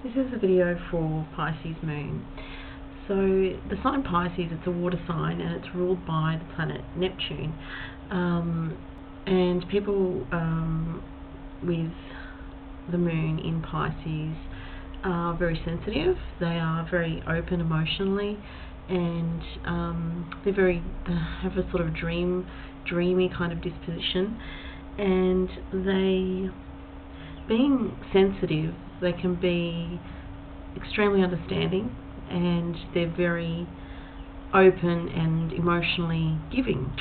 This is a video for Pisces moon. So the sign Pisces, it's a water sign and it's ruled by the planet Neptune. And people with the moon in Pisces are very sensitive. They are very open emotionally, and they have a sort of dreamy kind of disposition. And being sensitive, they can be extremely understanding, and they're very open and emotionally giving.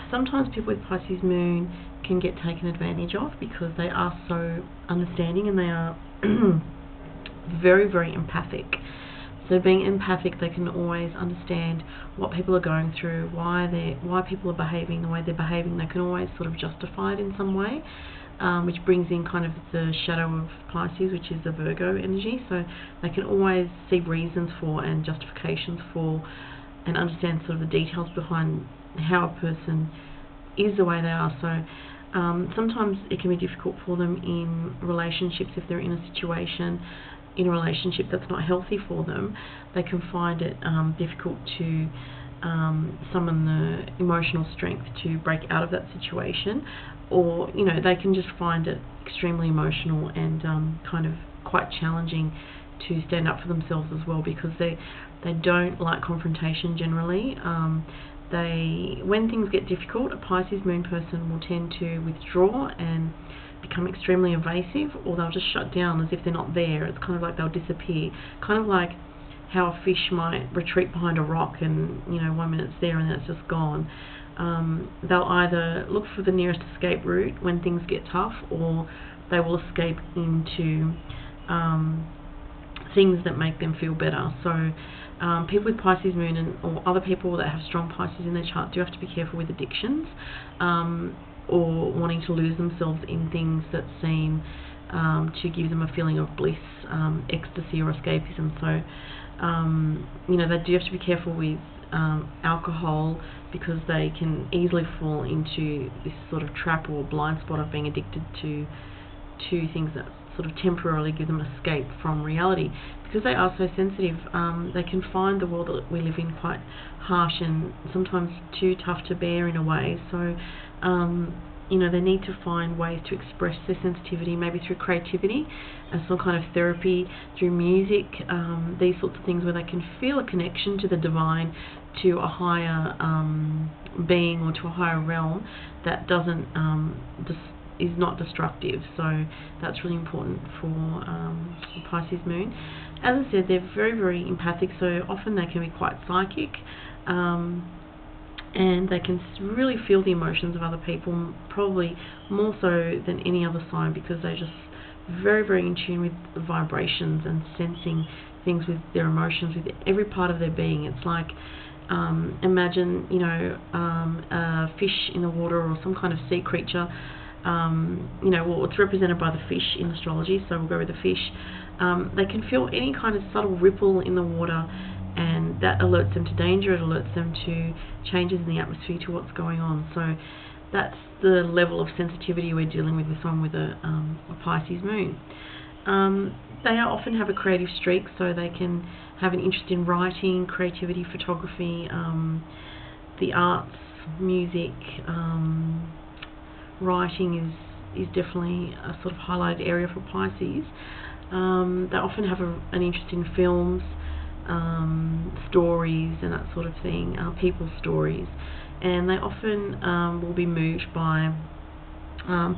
Sometimes people with Pisces moon can get taken advantage of because they are so understanding and they are very, very empathic. So being empathic, they can always understand what people are going through, why people are behaving the way they're behaving. They can always sort of justify it in some way, which brings in kind of the shadow of Pisces, which is the Virgo energy. So they can always see reasons for and justifications for, and understand sort of the details behind how a person is the way they are. So sometimes it can be difficult for them in relationships if they're in a situation, in a relationship that's not healthy for them. They can find it difficult to summon the emotional strength to break out of that situation, or they can just find it extremely emotional and kind of quite challenging to stand up for themselves as well, because they don't like confrontation generally. When things get difficult, a Pisces moon person will tend to withdraw and become extremely evasive, or they'll just shut down as if they're not there. It's kind of like they'll disappear, kind of like how a fish might retreat behind a rock and 1 minute it's there and then it's just gone. They'll either look for the nearest escape route when things get tough, or they will escape into things that make them feel better. So people with Pisces moon or other people that have strong Pisces in their chart do have to be careful with addictions, or wanting to lose themselves in things that seem to give them a feeling of bliss, ecstasy or escapism. So they do have to be careful with alcohol, because they can easily fall into this sort of trap or blind spot of being addicted to things that sort of temporarily give them escape from reality. Because they are so sensitive, they can find the world that we live in quite harsh and sometimes too tough to bear in a way. So they need to find ways to express their sensitivity, maybe through creativity and some kind of therapy, through music, these sorts of things where they can feel a connection to the divine, to a higher being or to a higher realm that doesn't is not destructive. So that's really important for Pisces moon. As I said, they're very, very empathic, so often they can be quite psychic, and they can really feel the emotions of other people, probably more so than any other sign, because they're just very, very in tune with the vibrations and sensing things with their emotions, with every part of their being. It's like, imagine a fish in the water or some kind of sea creature. Well, it's represented by the fish in astrology, so we'll go with the fish. They can feel any kind of subtle ripple in the water, and that alerts them to danger. It alerts them to changes in the atmosphere, to what's going on. So that's the level of sensitivity we're dealing with someone with a Pisces moon. They often have a creative streak, so they can have an interest in writing, creativity, photography, the arts, music. Writing is definitely a sort of highlighted area for Pisces. They often have an interest in films, stories and that sort of thing, people's stories, and they often will be moved by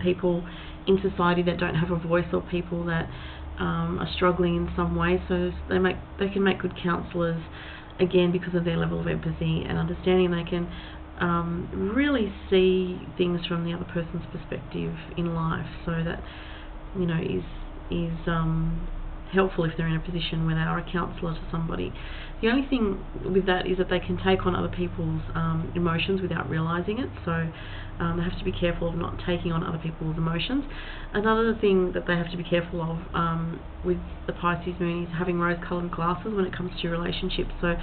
people in society that don't have a voice, or people that are struggling in some way. So they can make good counsellors, again, because of their level of empathy and understanding. They can really see things from the other person's perspective in life, so that is helpful if they're in a position where they are a counsellor to somebody. The only thing with that is that they can take on other people's emotions without realising it, so they have to be careful of not taking on other people's emotions. Another thing that they have to be careful of with the Pisces moon is having rose-coloured glasses when it comes to relationships. So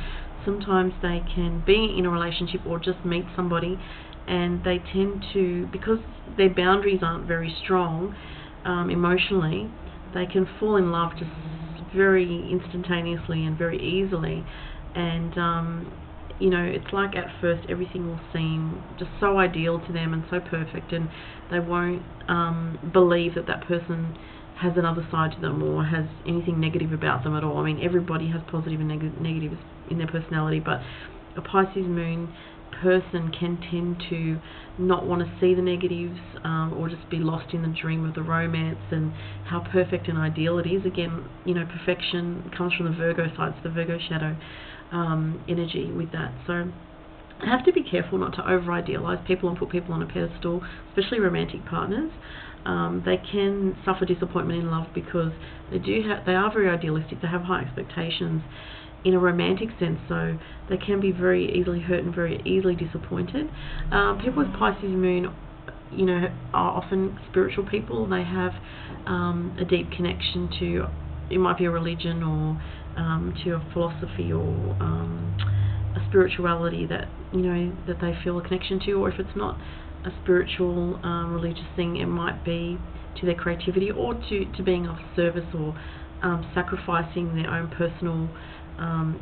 sometimes they can be in a relationship or just meet somebody, and they tend to, because their boundaries aren't very strong emotionally, they can fall in love just very instantaneously and very easily, and you know, it's like at first everything will seem just so ideal to them and so perfect, and they won't believe that that person has another side to them or has anything negative about them at all. I mean, everybody has positive and negatives in their personality, but a Pisces moon person can tend to not want to see the negatives, or just be lost in the dream of the romance and how perfect and ideal it is. Again, you know, perfection comes from the Virgo side, so the Virgo shadow energy with that. So I have to be careful not to over-idealize people and put people on a pedestal, especially romantic partners. They can suffer disappointment in love because they are very idealistic. They have high expectations in a romantic sense, so they can be very easily hurt and very easily disappointed. People with Pisces moon, you know, are often spiritual people. They have a deep connection to, it might be a religion or to a philosophy or a spirituality that, you know, that they feel a connection to, or if it's not a spiritual religious thing, it might be to their creativity or to being of service or sacrificing their own personal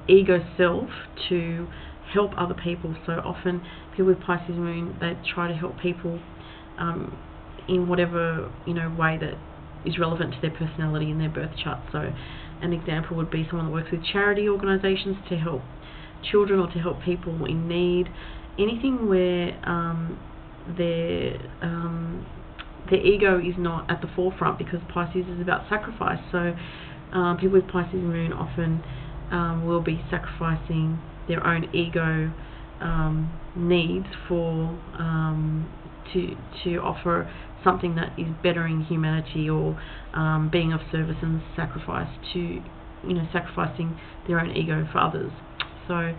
ego self to help other people. So often people with Pisces moon, they try to help people in whatever, you know, way that is relevant to their personality and their birth chart. So an example would be someone that works with charity organisations to help children or to help people in need, anything where their ego is not at the forefront, because Pisces is about sacrifice. So people with Pisces moon often will be sacrificing their own ego needs for to offer something that is bettering humanity, or being of service and sacrifice to, you know, sacrificing their own ego for others. So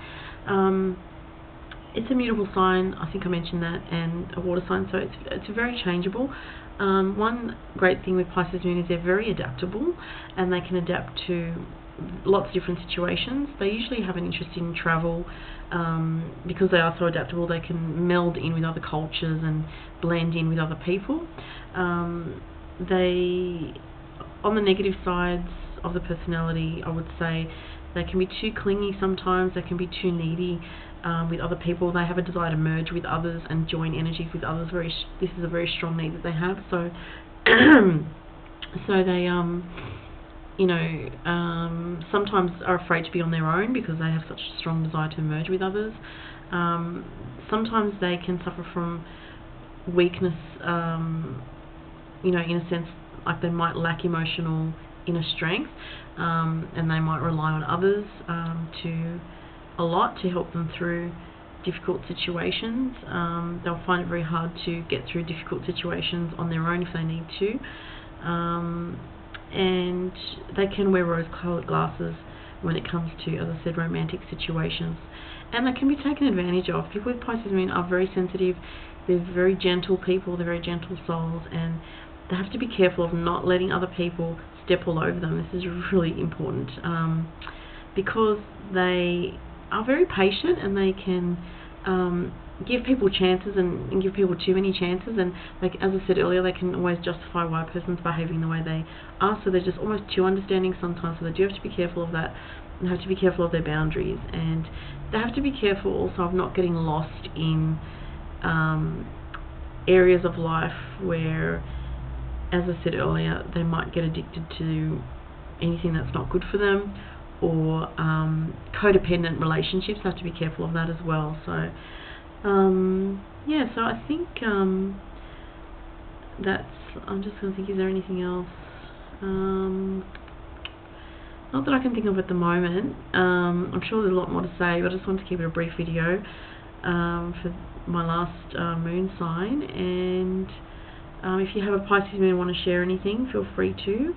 it's a mutable sign, I think I mentioned that, and a water sign, so it's very changeable. One great thing with Pisces moon is they're very adaptable, and they can adapt to lots of different situations. They usually have an interest in travel, because they are so adaptable. They can meld in with other cultures and blend in with other people. They, on the negative sides of the personality, I would say they can be too clingy sometimes. They can be too needy with other people. They have a desire to merge with others and join energies with others. This is a very strong need that they have. So, so they you know, sometimes are afraid to be on their own because they have such a strong desire to merge with others. Sometimes they can suffer from weakness, you know, in a sense, like they might lack emotional inner strength, and they might rely on others a lot to help them through difficult situations. They'll find it very hard to get through difficult situations on their own if they need to. And they can wear rose-coloured glasses when it comes to, as I said, romantic situations, and they can be taken advantage of. People with Pisces moon are very sensitive. They're very gentle people. They're very gentle souls, and they have to be careful of not letting other people step all over them. This is really important, because they are very patient, and they can give people chances and give people too many chances, and like, as I said earlier, they can always justify why a person's behaving the way they are, so they're just almost too understanding sometimes. So they do have to be careful of that, and have to be careful of their boundaries, and they have to be careful also of not getting lost in areas of life where, as I said earlier, they might get addicted to anything that's not good for them, or codependent relationships. They have to be careful of that as well. So yeah, so I think that's, I'm just going to think, is there anything else? Not that I can think of at the moment. I'm sure there's a lot more to say, but I just wanted to keep it a brief video for my last moon sign. And if you have a Pisces moon and want to share anything, feel free to.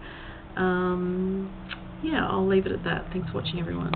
Yeah, I'll leave it at that. Thanks for watching, everyone.